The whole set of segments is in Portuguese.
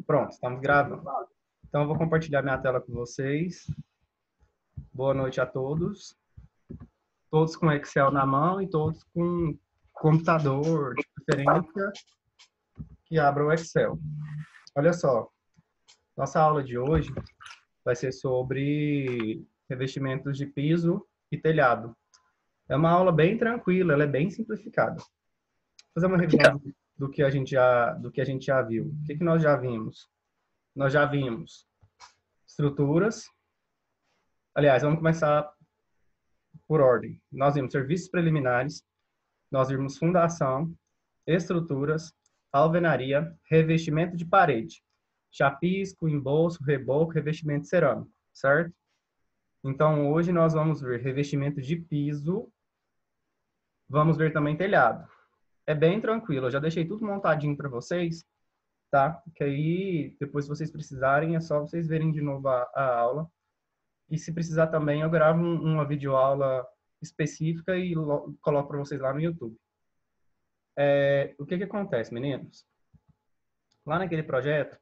Pronto, estamos gravando. Então, eu vou compartilhar minha tela com vocês. Boa noite a todos. Todos com Excel na mão e todos com computador, de preferência, que abra o Excel. Olha só, nossa aula de hoje vai ser sobre revestimentos de piso e telhado. É uma aula bem tranquila, ela é bem simplificada. Vou fazer uma revisão do que a gente já viu. O que nós já vimos? Nós já vimos estruturas. Aliás, vamos começar por ordem. Nós vimos serviços preliminares, nós vimos fundação, estruturas, alvenaria, revestimento de parede, chapisco, embolso, reboco, revestimento cerâmico, certo? Então, hoje nós vamos ver revestimento de piso, vamos ver também telhado. É bem tranquilo, eu já deixei tudo montadinho para vocês, tá? Que aí, depois se vocês precisarem, é só vocês verem de novo a aula. E se precisar também, eu gravo uma videoaula específica e coloco para vocês lá no YouTube. O que acontece, meninos? Lá naquele projeto,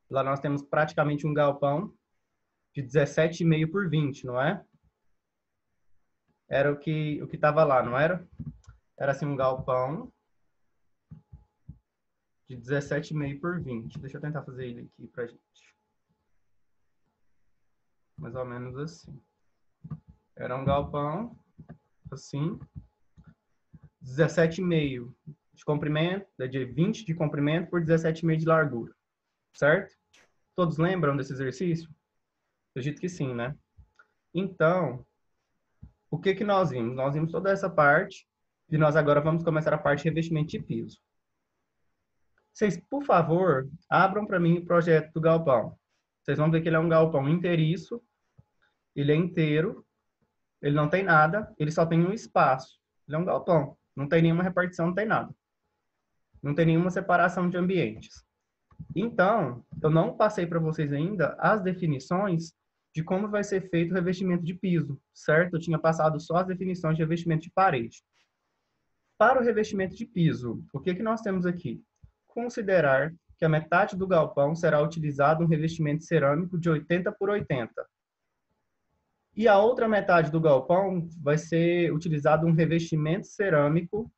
lá nós temos praticamente um galpão de 17,5 por 20, não é? Era o que estava lá, não era? Era assim um galpão de 17,5 por 20. Deixa eu tentar fazer ele aqui pra gente. Mais ou menos assim. Era um galpão, assim, 17,5 de comprimento, de 20 de comprimento por 17,5 de largura, certo? Todos lembram desse exercício? Acredito que sim, né? Então, o que nós vimos? Nós vimos toda essa parte e nós agora vamos começar a parte de revestimento de piso. Vocês, por favor, abram para mim o projeto do galpão. Vocês vão ver que ele é um galpão inteiriço, ele é inteiro, ele não tem nada, ele só tem um espaço. Ele é um galpão, não tem nenhuma repartição, não tem nada. Não tem nenhuma separação de ambientes. Então, eu não passei para vocês ainda as definições de como vai ser feito o revestimento de piso, certo? Eu tinha passado só as definições de revestimento de parede. Para o revestimento de piso, o que nós temos aqui? Considerar que a metade do galpão será utilizado um revestimento cerâmico de 80 por 80. E a outra metade do galpão vai ser utilizado um revestimento cerâmico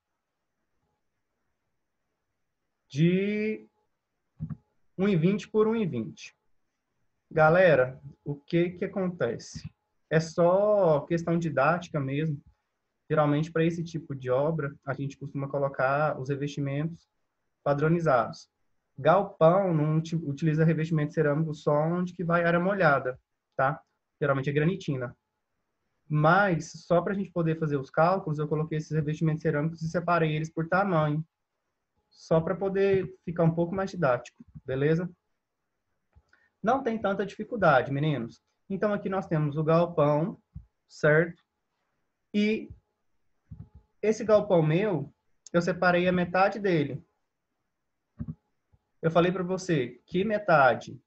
de 1,20 por 1,20. Galera, o que acontece? É só questão didática mesmo. Geralmente, para esse tipo de obra, a gente costuma colocar os revestimentos padronizados. Galpão não utiliza revestimento cerâmico só onde que vai área molhada, tá? Geralmente é granitina. Mas, só para a gente poder fazer os cálculos, eu coloquei esses revestimentos cerâmicos e separei eles por tamanho. Só para poder ficar um pouco mais didático, beleza? Não tem tanta dificuldade, meninos. Então, aqui nós temos o galpão, certo? E esse galpão meu, eu separei a metade dele. Eu falei para você que metade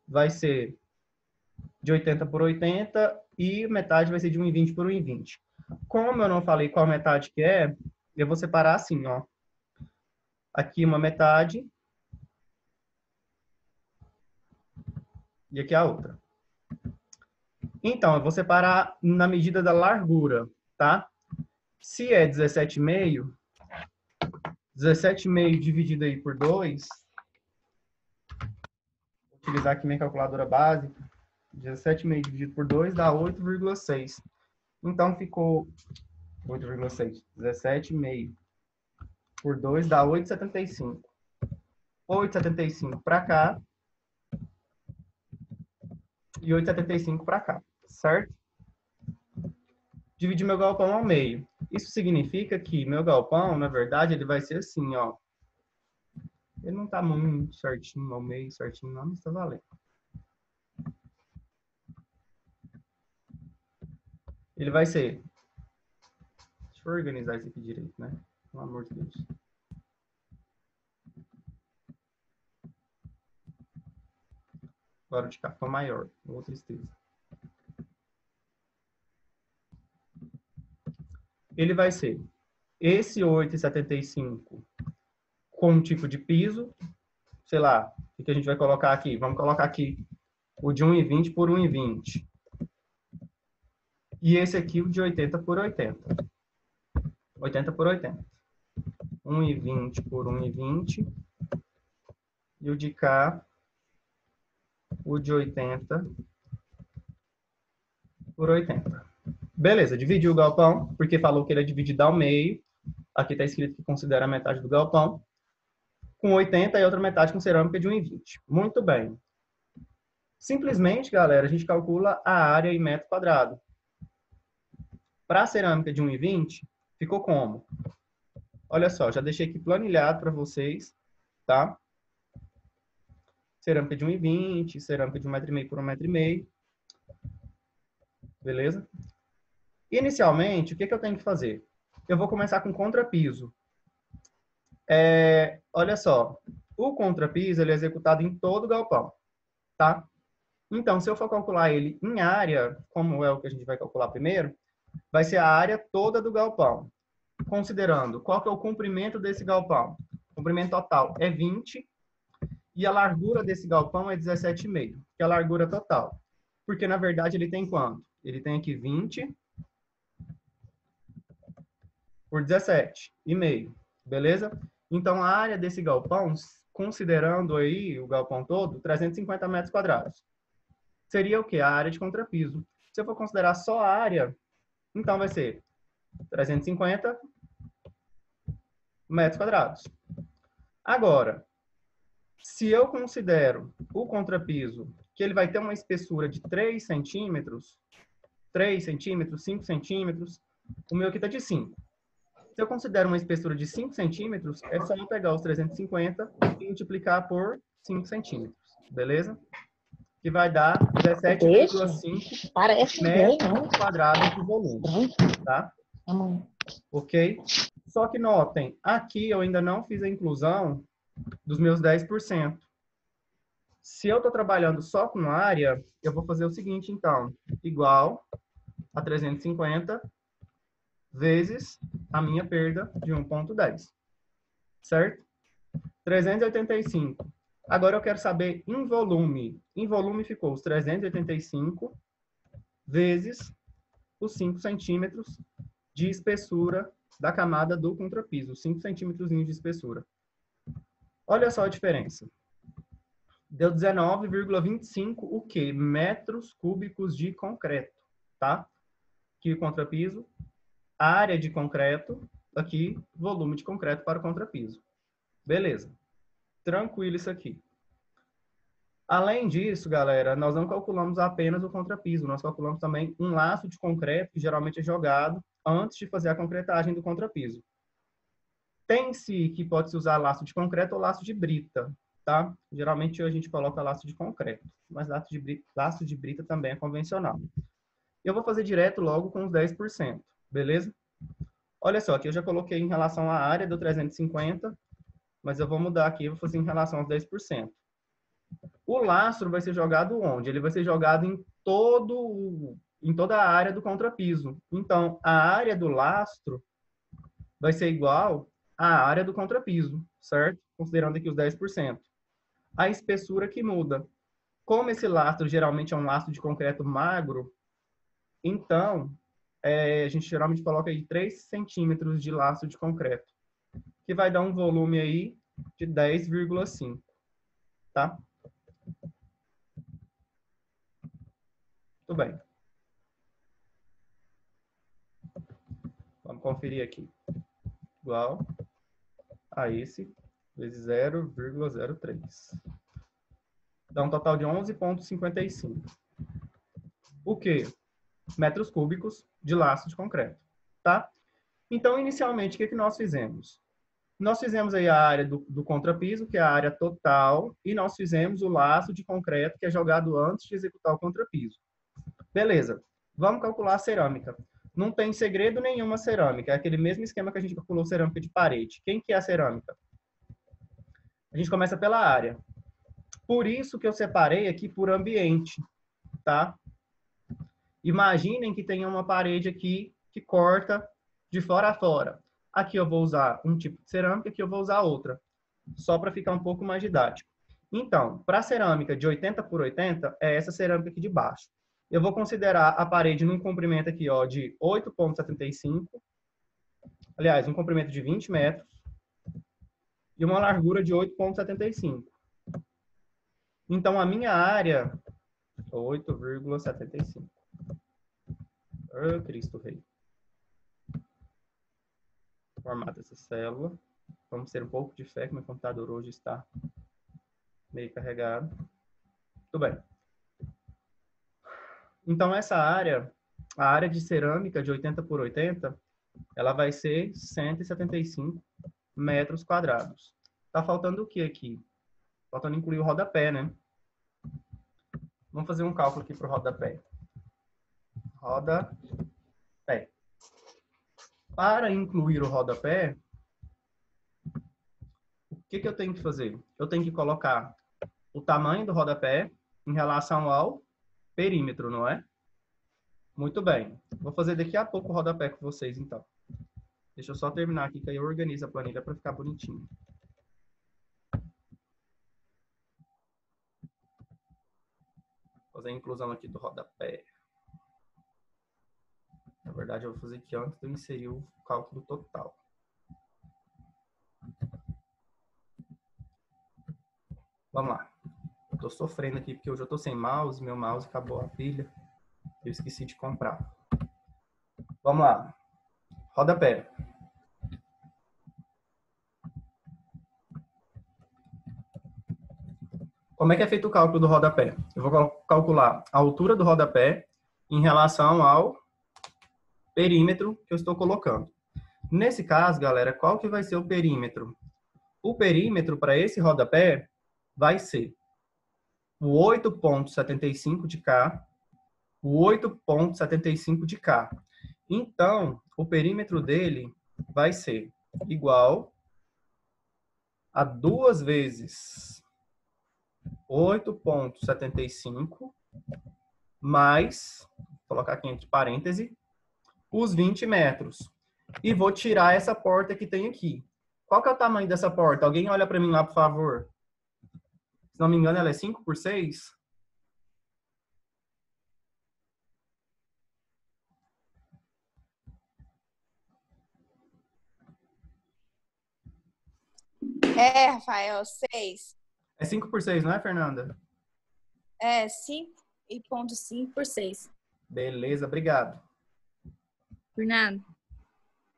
vai ser de 80 por 80 e metade vai ser de 1,20 por 1,20. Como eu não falei qual metade que é, eu vou separar assim, ó. Aqui uma metade e aqui a outra. Então, eu vou separar na medida da largura, tá? Se é 17,5, 17,5 dividido aí por 2, vou utilizar aqui minha calculadora básica, 17,5 dividido por 2 dá 8,6. Então, ficou 8,6. 17,5 por 2 dá 8,75. 8,75 para cá e 8,75 para cá, certo? Dividir meu galpão ao meio. Isso significa que meu galpão, na verdade, ele vai ser assim, ó. Ele não tá muito certinho ao meio, certinho não, mas tá valendo. Ele vai ser... Deixa eu organizar isso aqui direito, né? Pelo amor de Deus. Agora de capa maior. Outra tristeza. Ele vai ser esse 8,75 com um tipo de piso, sei lá, O que a gente vai colocar aqui? Vamos colocar aqui o de 1,20 por 1,20. E esse aqui, o de 80 por 80. 80 por 80. 1,20 por 1,20. E o de cá, o de 80 por 80. Beleza, dividiu o galpão, porque falou que ele é dividido ao meio. Aqui está escrito que considera a metade do galpão. Com 80 e outra metade com cerâmica de 1,20. Muito bem. Simplesmente, galera, a gente calcula a área em metro quadrado. Para a cerâmica de 1,20, ficou como? Olha só, já deixei aqui planilhado para vocês, tá? Cerâmica de 1,20, cerâmica de 1,5 m por 1,5 m. Beleza? Inicialmente, o que eu tenho que fazer? Eu vou começar com contrapiso. Olha só, o contrapiso ele é executado em todo o galpão, tá? Então, se eu for calcular ele em área, como é o que a gente vai calcular primeiro, vai ser a área toda do galpão. Considerando qual que é o comprimento desse galpão. O comprimento total é 20 e a largura desse galpão é 17,5, que é a largura total. Porque, na verdade, ele tem quanto? Ele tem aqui 20 por 17,5, beleza? Então, a área desse galpão, considerando aí o galpão todo, 350 metros quadrados. Seria o quê? A área de contrapiso. Se eu for considerar só a área, então vai ser 350 metros quadrados. Agora, se eu considero o contrapiso que ele vai ter uma espessura de 3 centímetros, 3 centímetros, 5 centímetros, o meu aqui está de 5. Se eu considero uma espessura de 5 centímetros, é só eu pegar os 350 e multiplicar por 5 centímetros, beleza? Que vai dar 17,5 metros quadrados de volume, tá? Ok? Só que notem, aqui eu ainda não fiz a inclusão dos meus 10%. Se eu estou trabalhando só com área, eu vou fazer o seguinte, então. Igual a 350 vezes a minha perda de 1,10. Certo? 385. Agora eu quero saber em volume. Em volume ficou os 385 vezes os 5 centímetros de espessura da camada do contrapiso. 5 centímetros de espessura. Olha só a diferença. Deu 19,25 o quê? Metros cúbicos de concreto, tá? Aqui o contrapiso, área de concreto, aqui volume de concreto para o contrapiso. Beleza. Tranquilo isso aqui. Além disso, galera, nós não calculamos apenas o contrapiso, nós calculamos também um laço de concreto, que geralmente é jogado antes de fazer a concretagem do contrapiso. Tem-se que pode-se usar laço de concreto ou laço de brita, tá? Geralmente a gente coloca laço de concreto, mas laço de brita também é convencional. Eu vou fazer direto logo com os 10%, beleza? Olha só, aqui eu já coloquei em relação à área do 350, mas eu vou mudar aqui, eu vou fazer em relação aos 10%. O lastro vai ser jogado onde? Ele vai ser jogado em toda a área do contrapiso. Então, a área do lastro vai ser igual à área do contrapiso, certo? Considerando aqui os 10%. A espessura que muda. Como esse lastro geralmente é um lastro de concreto magro, então, a gente geralmente coloca aí 3 centímetros de lastro de concreto, que vai dar um volume aí de 10,5, tá? Muito bem. Vamos conferir aqui. Igual a esse, vezes 0,03. Dá um total de 11,55. O quê? Metros cúbicos de laço de concreto, tá? Então, inicialmente, o que nós fizemos? Nós fizemos aí a área do contrapiso, que é a área total, e nós fizemos o laço de concreto, que é jogado antes de executar o contrapiso. Beleza. Vamos calcular a cerâmica. Não tem segredo nenhum a cerâmica. É aquele mesmo esquema que a gente calculou cerâmica de parede. Quem que é a cerâmica? A gente começa pela área. Por isso que eu separei aqui por ambiente, tá? Imaginem que tem uma parede aqui que corta de fora a fora. Aqui eu vou usar um tipo de cerâmica, aqui eu vou usar outra. Só para ficar um pouco mais didático. Então, para a cerâmica de 80 por 80, é essa cerâmica aqui de baixo. Eu vou considerar a parede num comprimento aqui, ó, de 8,75. Aliás, um comprimento de 20 metros. E uma largura de 8,75. Então, a minha área... 8,75. Oh, Cristo Rei. Formata essa célula. Vamos ter um pouco de fé, que meu computador hoje está meio carregado. Tudo bem. Então, essa área, a área de cerâmica de 80 por 80, ela vai ser 175 metros quadrados. Tá faltando o que aqui? Faltando incluir o rodapé, né? Vamos fazer um cálculo aqui para o rodapé. Rodapé. Para incluir o rodapé, o que eu tenho que fazer? Eu tenho que colocar o tamanho do rodapé em relação ao perímetro, não é? Muito bem. Vou fazer daqui a pouco o rodapé com vocês, então. Deixa eu só terminar aqui, que aí eu organizo a planilha para ficar bonitinho. Vou fazer a inclusão aqui do rodapé. Na verdade, eu vou fazer aqui antes de eu inserir o cálculo total. Vamos lá. Eu tô sofrendo aqui porque hoje eu tô sem mouse, meu mouse acabou a pilha. Eu esqueci de comprar. Vamos lá. Rodapé. Como é que é feito o cálculo do rodapé? Eu vou calcular a altura do rodapé em relação ao perímetro que eu estou colocando. Nesse caso, galera, qual que vai ser o perímetro? O perímetro para esse rodapé vai ser o 8,75 de cá, o 8,75 de cá. Então, o perímetro dele vai ser igual a 2 vezes 8,75 mais, vou colocar aqui entre parênteses, os 20 metros. E vou tirar essa porta que tem aqui. Qual que é o tamanho dessa porta? Alguém olha para mim lá, por favor. Se não me engano, ela é 5 por 6? É, Rafael, 6. É 5 por 6, não é, Fernanda? É, 5,5 por 6. Beleza, obrigado. Por nada.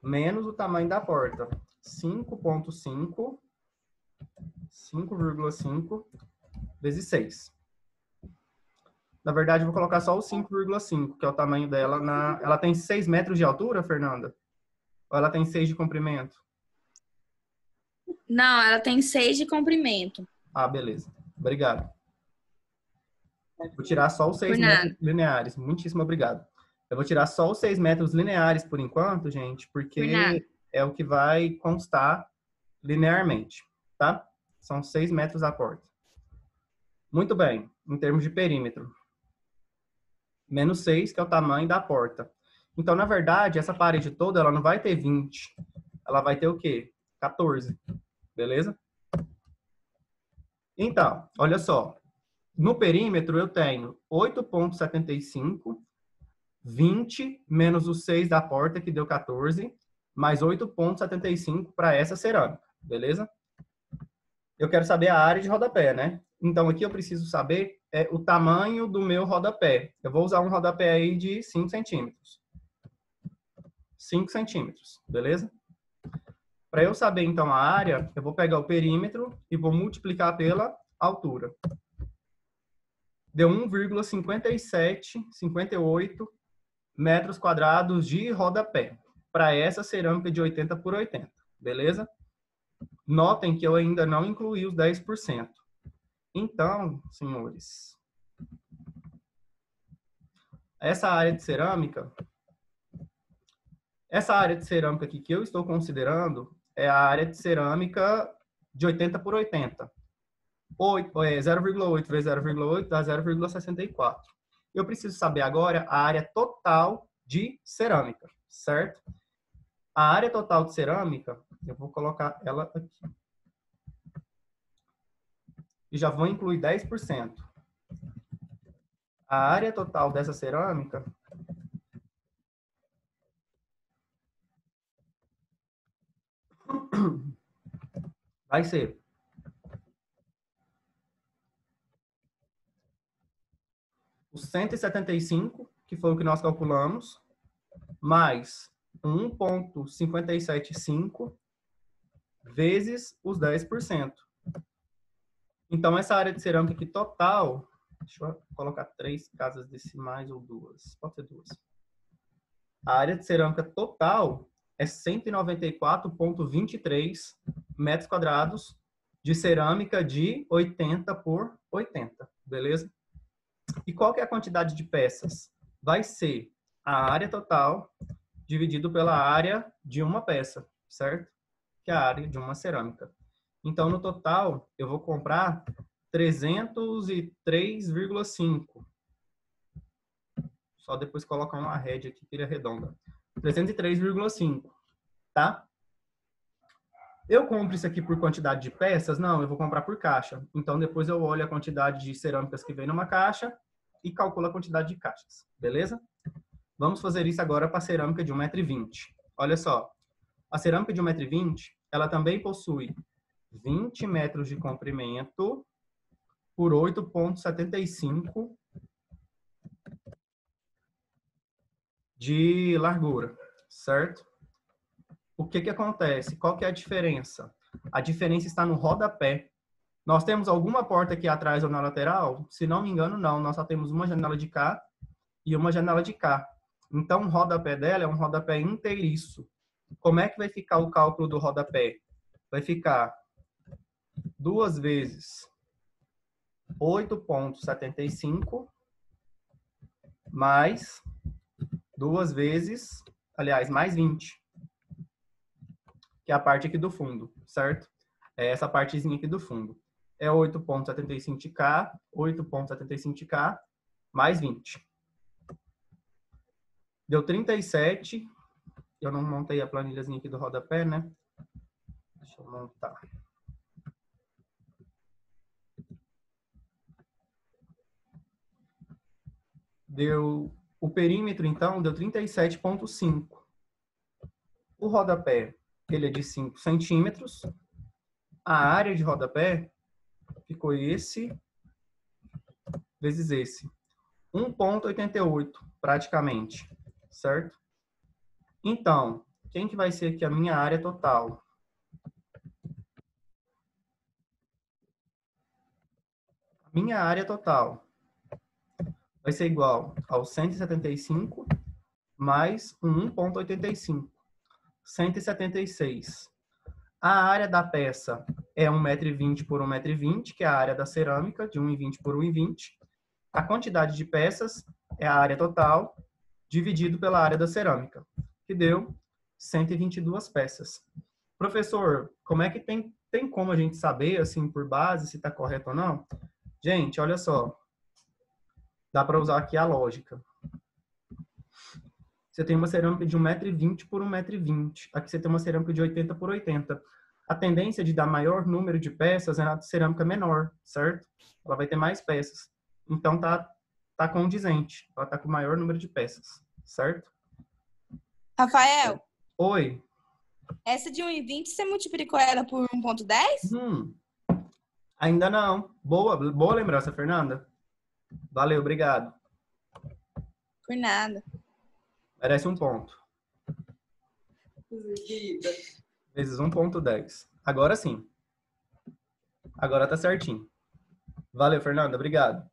Menos o tamanho da porta. 5,5 vezes 6. Na verdade, eu vou colocar só o 5,5, que é o tamanho dela. Ela tem 6 metros de altura, Fernanda? Ou ela tem 6 de comprimento? Não, ela tem 6 de comprimento. Ah, beleza. Obrigado. Vou tirar só os 6 Por metros nada. lineares. Muitíssimo obrigado. Eu vou tirar só os 6 metros lineares por enquanto, gente, Por nada. porque é o que vai constar linearmente, tá? São 6 metros a porta. Muito bem. Em termos de perímetro. Menos 6, que é o tamanho da porta. Então, na verdade, essa parede toda, ela não vai ter 20. Ela vai ter o quê? 14. Beleza? Então, olha só. No perímetro, eu tenho 8,75, 20 menos o 6 da porta, que deu 14, mais 8,75 para essa cerâmica. Beleza? Eu quero saber a área de rodapé, né? Então, aqui eu preciso saber o tamanho do meu rodapé. Eu vou usar um rodapé aí de 5 centímetros. 5 centímetros, beleza? Para eu saber, então, a área, eu vou pegar o perímetro e vou multiplicar pela altura. Deu 1,5758 metros quadrados de rodapé para essa cerâmica de 80 por 80, beleza? Notem que eu ainda não incluí os 10%. Então, senhores, essa área de cerâmica aqui que eu estou considerando é a área de cerâmica de 80 por 80. 0,8 vezes 0,8 dá 0,64. Eu preciso saber agora a área total de cerâmica, certo? A área total de cerâmica, eu vou colocar ela aqui. e já vou incluir 10%. A área total dessa cerâmica vai ser os 175, que foi o que nós calculamos, mais 1,575 vezes os 10%. Então, essa área de cerâmica aqui total, deixa eu colocar 3 casas decimais ou 2, pode ser 2. A área de cerâmica total é 194,23 metros quadrados de cerâmica de 80 por 80, beleza? E qual que é a quantidade de peças? Vai ser a área total dividido pela área de uma peça, certo? Que é a área de uma cerâmica. Então, no total, eu vou comprar 303,5. Só depois colocar uma rede aqui que ele é redonda. 303,5, tá? Eu compro isso aqui por quantidade de peças? Não, eu vou comprar por caixa. Então, depois eu olho a quantidade de cerâmicas que vem numa caixa e calculo a quantidade de caixas, beleza? Vamos fazer isso agora para a cerâmica de 1,20 m. Olha só, a cerâmica de 1,20 m, ela também possui 20 metros de comprimento por 8,75 de largura, certo? O que que acontece? Qual que é a diferença? A diferença está no rodapé. Nós temos alguma porta aqui atrás ou na lateral? Se não me engano, não. Nós só temos uma janela de cá e uma janela de cá. Então, o rodapé dela é um rodapé inteiriço. Como é que vai ficar o cálculo do rodapé? Vai ficar 2 vezes 8,75 mais 2 vezes, aliás, mais 20. Que é a parte aqui do fundo, certo? É essa partezinha aqui do fundo. É 8,75 de cá, 8,75 de cá, mais 20. Deu 37. Eu não montei a planilhazinha aqui do rodapé, né? Deixa eu montar. Deu o perímetro, então, deu 37,5. O rodapé, ele é de 5 centímetros. A área de rodapé ficou esse vezes esse. 1,88, praticamente, certo? Então, quem que vai ser aqui a minha área total? A minha área total vai ser igual ao 175 mais 1,85. 176. A área da peça é 1,20 m por 1,20 m, que é a área da cerâmica, de 1,20 por 1,20. A quantidade de peças é a área total, dividido pela área da cerâmica, que deu 122 peças. Professor, como é que tem como a gente saber, assim, por base, se está correto ou não? Gente, olha só. Dá para usar aqui a lógica. Você tem uma cerâmica de 1,20 m por 1,20 m. Aqui você tem uma cerâmica de 80 por 80. A tendência de dar maior número de peças é na cerâmica menor, certo? Ela vai ter mais peças. Então, tá condizente. Ela tá com o maior número de peças, certo? Rafael, Oi. essa de 1,20 você multiplicou ela por 1,10? Ainda não. Boa lembrança, Fernanda. Valeu, obrigado. Por nada. Merece um ponto. Vezes 1,10. Agora sim. Agora tá certinho. Valeu, Fernanda. Obrigado.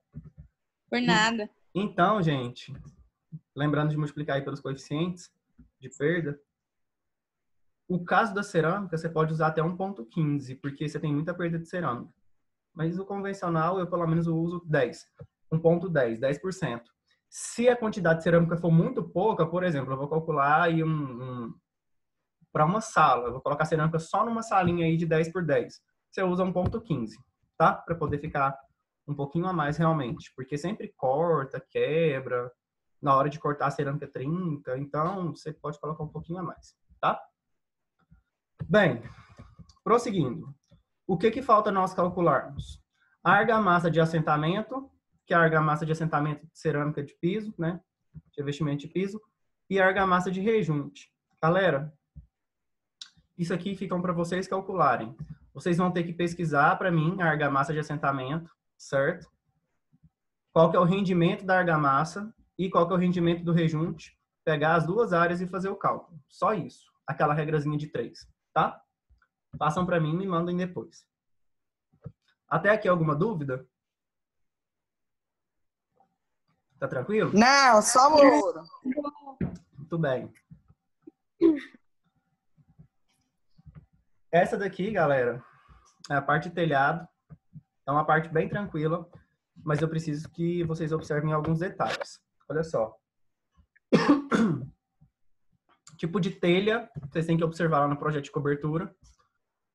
Por nada. Então, gente, lembrando de multiplicar aí pelos coeficientes de perda, o caso da cerâmica, você pode usar até 1,15, porque você tem muita perda de cerâmica. Mas o convencional, eu pelo menos uso 10. 1,10, 10%. Se a quantidade de cerâmica for muito pouca, por exemplo, eu vou calcular aí para uma sala, eu vou colocar cerâmica só numa salinha aí de 10 por 10. Você usa 1,15, tá? Para poder ficar um pouquinho a mais realmente, porque sempre corta, quebra, na hora de cortar a cerâmica trinca, então você pode colocar um pouquinho a mais, tá? Bem, prosseguindo. O que falta nós calcularmos? A argamassa de assentamento, que é a argamassa de assentamento de cerâmica de piso, né? De revestimento de piso. E a argamassa de rejunte. Galera, isso aqui ficam para vocês calcularem. Vocês vão ter que pesquisar para mim a argamassa de assentamento, certo? Qual que é o rendimento da argamassa e qual que é o rendimento do rejunte. Pegar as duas áreas e fazer o cálculo. Só isso. Aquela regrazinha de 3, tá? Passam para mim e me mandem depois. Até aqui alguma dúvida? Tá tranquilo? Não, só muro. Muito bem. Essa daqui, galera, é a parte de telhado. É uma parte bem tranquila, mas eu preciso que vocês observem alguns detalhes. Olha só. Tipo de telha, vocês têm que observar lá no projeto de cobertura.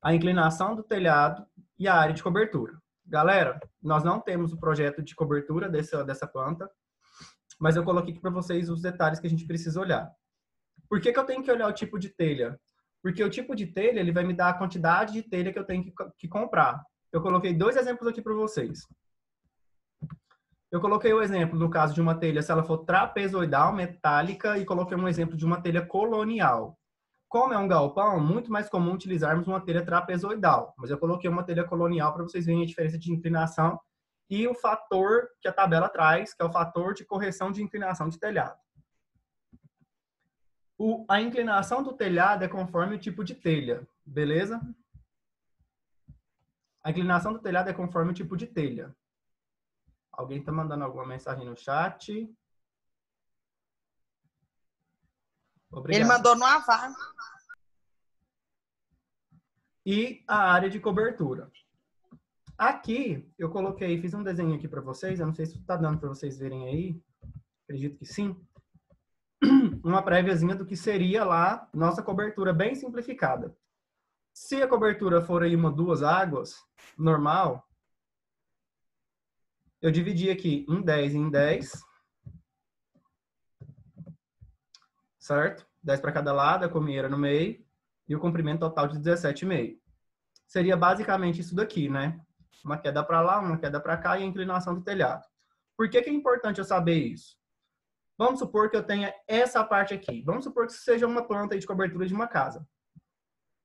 A inclinação do telhado e a área de cobertura. Galera, nós não temos o projeto de cobertura dessa planta, mas eu coloquei aqui para vocês os detalhes que a gente precisa olhar. Por que eu tenho que olhar o tipo de telha? Porque o tipo de telha ele vai me dar a quantidade de telha que eu tenho que comprar. Eu coloquei 2 exemplos aqui para vocês. Eu coloquei o exemplo no caso de uma telha, se ela for trapezoidal, metálica, e coloquei um exemplo de uma telha colonial. Como é um galpão, muito mais comum utilizarmos uma telha trapezoidal. Mas eu coloquei uma telha colonial para vocês verem a diferença de inclinação e o fator que a tabela traz, que é o fator de correção de inclinação de telhado. A inclinação do telhado é conforme o tipo de telha, beleza? A inclinação do telhado é conforme o tipo de telha. Alguém está mandando alguma mensagem no chat? Obrigado. Ele mandou no avar. E a área de cobertura. Aqui, eu coloquei, fiz um desenho aqui para vocês, eu não sei se está dando para vocês verem aí, acredito que sim. Uma préviazinha do que seria lá nossa cobertura bem simplificada. Se a cobertura for aí 2 águas, normal, eu dividi aqui em 10 em 10, certo? 10 para cada lado, a comieira no meio, e o comprimento total de 17,5. Seria basicamente isso daqui, né? Uma queda para lá, uma queda para cá e a inclinação do telhado. Por que é importante eu saber isso? Vamos supor que eu tenha essa parte aqui. Vamos supor que seja uma planta de cobertura de uma casa.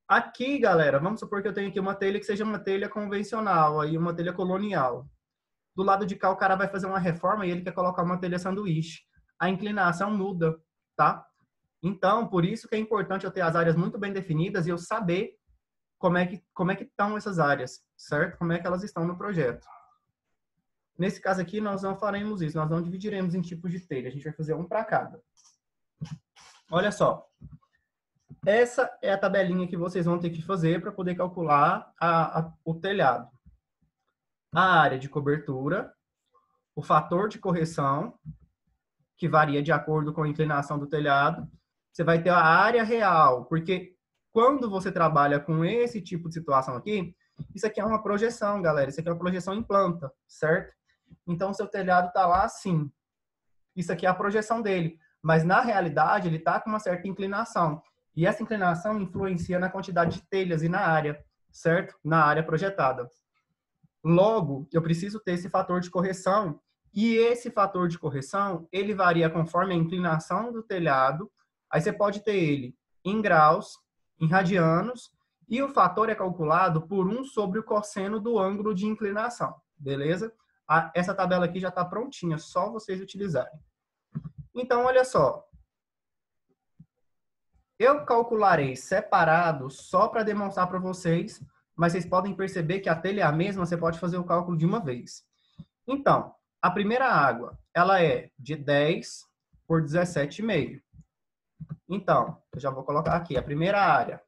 Aqui, galera, vamos supor que eu tenho aqui uma telha que seja uma telha convencional, aí uma telha colonial. Do lado de cá, o cara vai fazer uma reforma e ele quer colocar uma telha sanduíche. A inclinação muda, tá? Então, por isso que é importante eu ter as áreas muito bem definidas e eu saber como é que estão essas áreas, certo? Como é que elas estão no projeto. Nesse caso aqui, nós não faremos isso, nós não dividiremos em tipos de telha, a gente vai fazer um para cada. Olha só, essa é a tabelinha que vocês vão ter que fazer para poder calcular o telhado. A área de cobertura, o fator de correção, que varia de acordo com a inclinação do telhado. Você vai ter a área real, porque quando você trabalha com esse tipo de situação aqui, isso aqui é uma projeção, galera. Isso aqui é uma projeção em planta, certo? Então, o seu telhado está lá assim. Isso aqui é a projeção dele. Mas, na realidade, ele está com uma certa inclinação. E essa inclinação influencia na quantidade de telhas e na área, certo? Na área projetada. Logo, eu preciso ter esse fator de correção. E esse fator de correção, ele varia conforme a inclinação do telhado. Aí você pode ter ele em graus, em radianos, e o fator é calculado por 1 sobre o cosseno do ângulo de inclinação, beleza? Essa tabela aqui já está prontinha, só vocês utilizarem. Então, olha só. Eu calcularei separado só para demonstrar para vocês, mas vocês podem perceber que a telha é a mesma, você pode fazer o cálculo de uma vez. Então, a primeira água, ela é de 10 por 17,5. Então, eu já vou colocar aqui, a primeira área,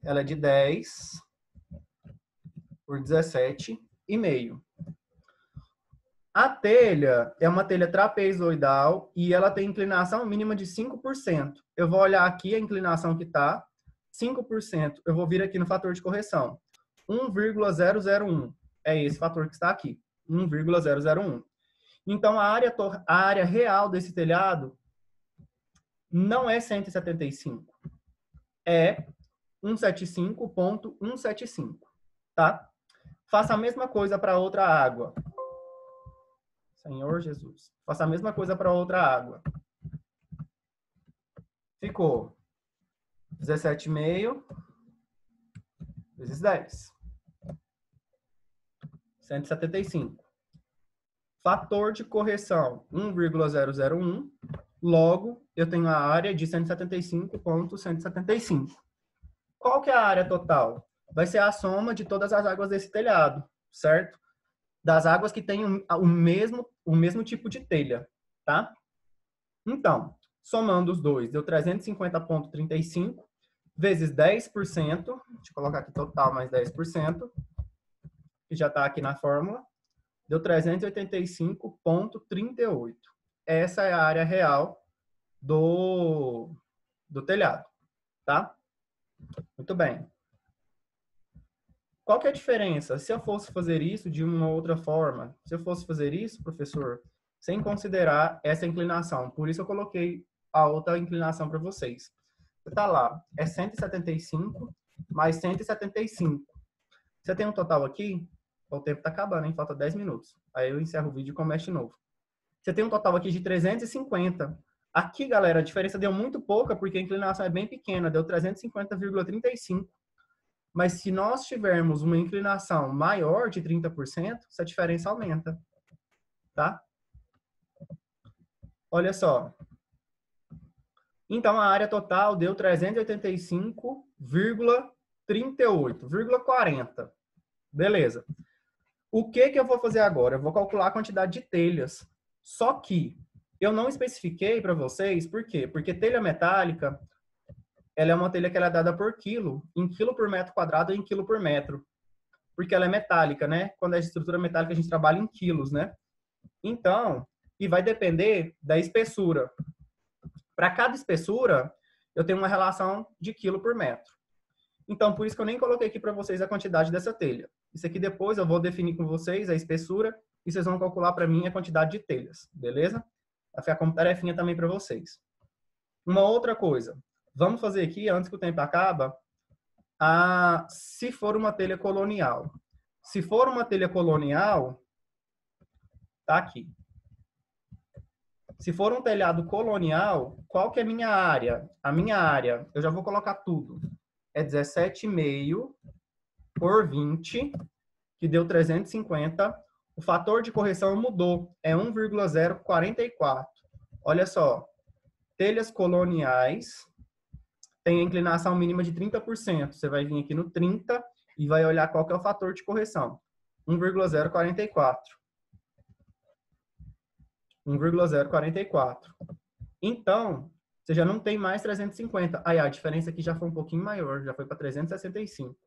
ela é de 10 por 17,5. A telha é uma telha trapezoidal e ela tem inclinação mínima de 5%. Eu vou olhar aqui a inclinação que está, 5%. Eu vou vir aqui no fator de correção, 1,001. É esse fator que está aqui, 1,001. Então, a área real desse telhado não é 175, é 175,175, tá? Faça a mesma coisa para outra água. Senhor Jesus. Faça a mesma coisa para outra água. Ficou 17,5 vezes 10. 175. Fator de correção 1,001. Logo, eu tenho a área de 175,175. Qual que é a área total? Vai ser a soma de todas as águas desse telhado, certo? Das águas que têm o mesmo tipo de telha, tá? Então, somando os dois, deu 350,35 vezes 10%. Deixa eu colocar aqui total mais 10%, que já está aqui na fórmula. Deu 385,38. Essa é a área real do telhado, tá? Muito bem. Qual que é a diferença? Se eu fosse fazer isso de uma outra forma, se eu fosse fazer isso, professor, sem considerar essa inclinação, por isso eu coloquei a outra inclinação para vocês. Tá lá, é 175 mais 175. Você tem um total aqui? O tempo tá acabando, hein? Falta 10 minutos. Aí eu encerro o vídeo e começo de novo. Você tem um total aqui de 350. Aqui, galera, a diferença deu muito pouca, porque a inclinação é bem pequena, deu 350,35. Mas se nós tivermos uma inclinação maior de 30%, essa diferença aumenta, tá? Olha só. Então, a área total deu 385,38, 40. O que eu vou fazer agora? Eu vou calcular a quantidade de telhas. Só que eu não especifiquei para vocês, por quê? Porque telha metálica, ela é uma telha que ela é dada por quilo, em quilo por metro quadrado ou em quilo por metro. Porque ela é metálica, né? Quando é de estrutura metálica, a gente trabalha em quilos, né? Então, e vai depender da espessura. Para cada espessura, eu tenho uma relação de quilo por metro. Então, por isso que eu nem coloquei aqui para vocês a quantidade dessa telha. Isso aqui depois eu vou definir com vocês a espessura e vocês vão calcular para mim a quantidade de telhas, beleza? Vai ficar como tarefinha também para vocês. Uma outra coisa. Vamos fazer aqui, antes que o tempo acabe, se for uma telha colonial. Se for uma telha colonial, tá aqui. Se for um telhado colonial, qual que é a minha área? A minha área, eu já vou colocar tudo. É 17,5 por 20, que deu 350. O fator de correção mudou, é 1,044. Olha só, telhas coloniais tem a inclinação mínima de 30%. Você vai vir aqui no 30 e vai olhar qual que é o fator de correção. 1,044. 1,044. Então, você já não tem mais 350. Aí a diferença aqui já foi um pouquinho maior, já foi para 365.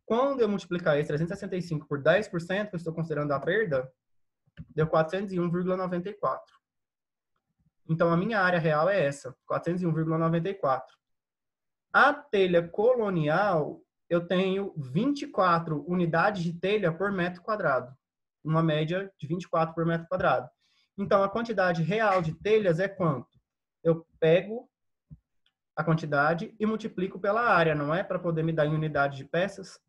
Quando eu multiplicar esse 365 por 10%, que eu estou considerando a perda, deu 401,94. Então, a minha área real é essa, 401,94. A telha colonial, eu tenho 24 unidades de telha por metro quadrado. Uma média de 24 por metro quadrado. Então, a quantidade real de telhas é quanto? Eu pego a quantidade e multiplico pela área, não é? Para poder me dar em unidade de peças.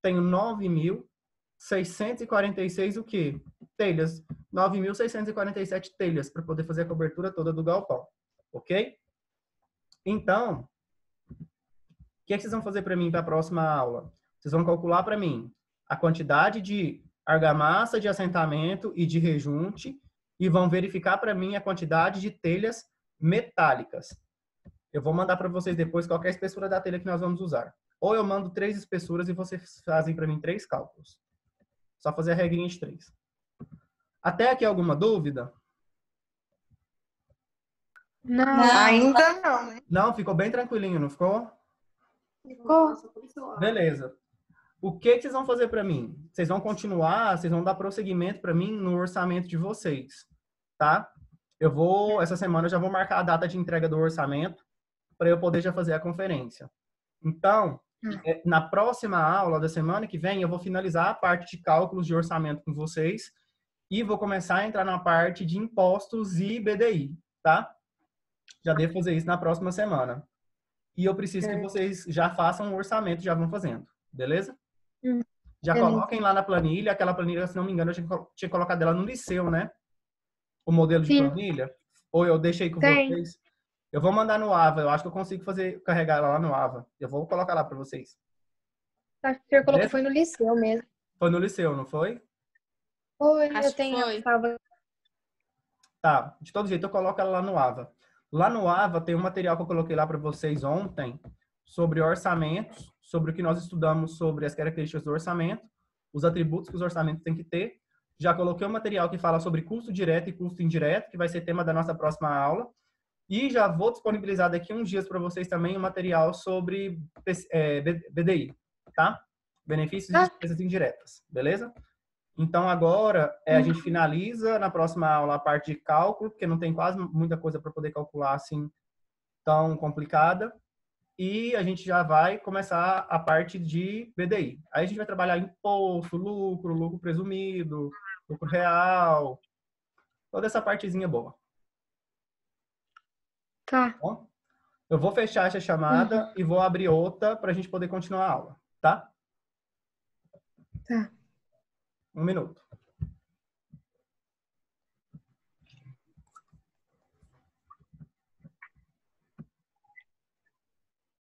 Tenho 9.646 o quê? Telhas. 9.647 telhas para poder fazer a cobertura toda do galpão. Ok? Então, o que vocês vão fazer para mim para a próxima aula? Vocês vão calcular para mim a quantidade de argamassa de assentamento e de rejunte e vão verificar para mim a quantidade de telhas metálicas. Eu vou mandar para vocês depois qual é a espessura da telha que nós vamos usar. Ou eu mando 3 espessuras e vocês fazem para mim 3 cálculos. Só fazer a regrinha de 3. Até aqui alguma dúvida? Não. Ainda não, né? Não, ficou bem tranquilinho, não ficou? Ficou. Beleza. O que vocês vão fazer para mim? Vocês vão continuar, vocês vão dar prosseguimento para mim no orçamento de vocês, tá? Essa semana eu já vou marcar a data de entrega do orçamento para eu poder já fazer a conferência. Então, na próxima aula da semana que vem, eu vou finalizar a parte de cálculos de orçamento com vocês e vou começar a entrar na parte de impostos e BDI, tá? Já devo fazer isso na próxima semana. E eu preciso que vocês já façam um orçamento, já vão fazendo. Beleza? Já Eu não coloquem lá na planilha. Aquela planilha, se não me engano, eu tinha colocado ela no Liceu, né? O modelo de Sim. planilha. Ou eu deixei com Tem. vocês. Eu vou mandar no Ava. Eu acho que eu consigo carregar ela lá no Ava. Eu vou colocar lá para vocês. Acho que o senhor colocou Beleza? foi no liceu mesmo. Foi no Liceu, não foi? Oi, Acho eu que tenho foi. a salva. Tá. De todo jeito, eu coloco ela lá no Ava. Lá no Ava tem um material que eu coloquei lá para vocês ontem sobre orçamentos, sobre o que nós estudamos sobre as características do orçamento, os atributos que os orçamentos têm que ter. Já coloquei um material que fala sobre custo direto e custo indireto, que vai ser tema da nossa próxima aula. E já vou disponibilizar daqui uns dias para vocês também um material sobre BDI, tá? Benefícios e despesas indiretas, beleza? Então, agora, a gente finaliza na próxima aula a parte de cálculo, porque não tem quase muita coisa para poder calcular assim tão complicada. E a gente já vai começar a parte de BDI. Aí a gente vai trabalhar imposto, lucro presumido, lucro real, toda essa partezinha boa. Tá. Bom, eu vou fechar essa chamada e vou abrir outra para a gente poder continuar a aula, tá? Tá. 1 minuto.